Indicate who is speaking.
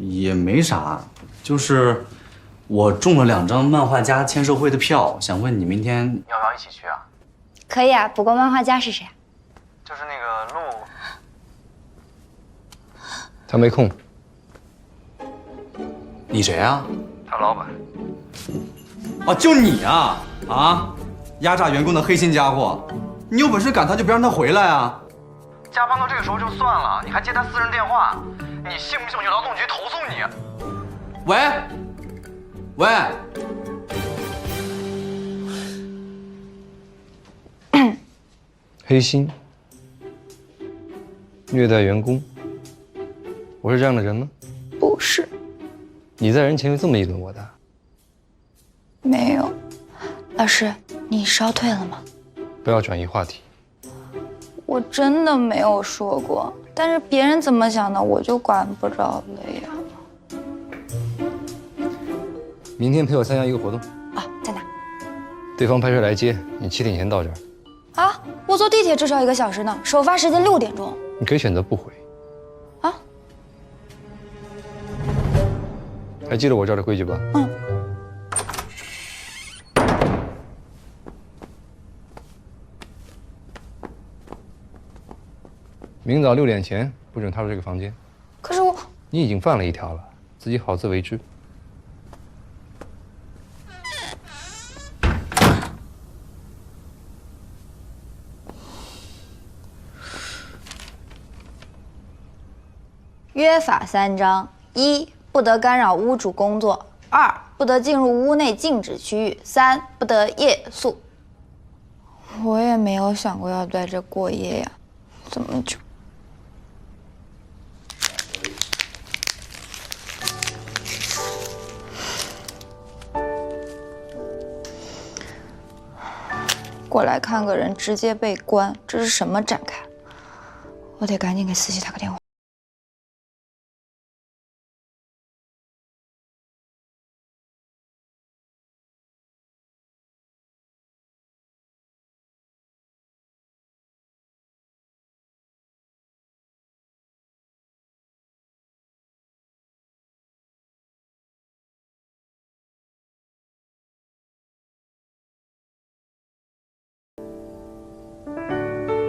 Speaker 1: 也没啥，就是我中了2张漫画家签售会的票，想问你明天要不要一起去啊？
Speaker 2: 可以啊，不过漫画家是谁啊？
Speaker 1: 就是那个陆，
Speaker 3: 他没空。
Speaker 1: 你谁啊？
Speaker 3: 他老板。
Speaker 1: 哦，就你啊！啊，压榨员工的黑心家伙！你有本事赶他，就别让他回来啊！加班到这个时候就算了，你还接他私人电话，你信不信我去劳动局投诉你？喂，喂，
Speaker 3: 黑心，虐待员工，我是这样的人吗？
Speaker 2: 不是，
Speaker 3: 你在人前会这么议论我的？
Speaker 2: 没有。老师，你烧退了吗？
Speaker 3: 不要转移话题。
Speaker 2: 我真的没有说过，但是别人怎么想的，我就管不着了呀。
Speaker 3: 明天陪我参加一个活动。
Speaker 2: 啊，在哪？
Speaker 3: 对方派车来接你，7点前到这儿。
Speaker 2: 啊，我坐地铁至少1个小时呢，首发时间6点钟。
Speaker 3: 你可以选择不回。
Speaker 2: 啊？
Speaker 3: 还记得我这儿的规矩吧？
Speaker 2: 嗯。
Speaker 3: 明早6点前不准踏入这个房间。
Speaker 2: 可是我……
Speaker 3: 你已经犯了一条了，自己好自为之。
Speaker 2: 约法3章：1. 不得干扰屋主工作；2. 不得进入屋内禁止区域；3. 不得夜宿。我也没有想过要在这过夜呀，怎么就……过来看个人，直接被关，这是什么展开？我得赶紧给思琪打个电话。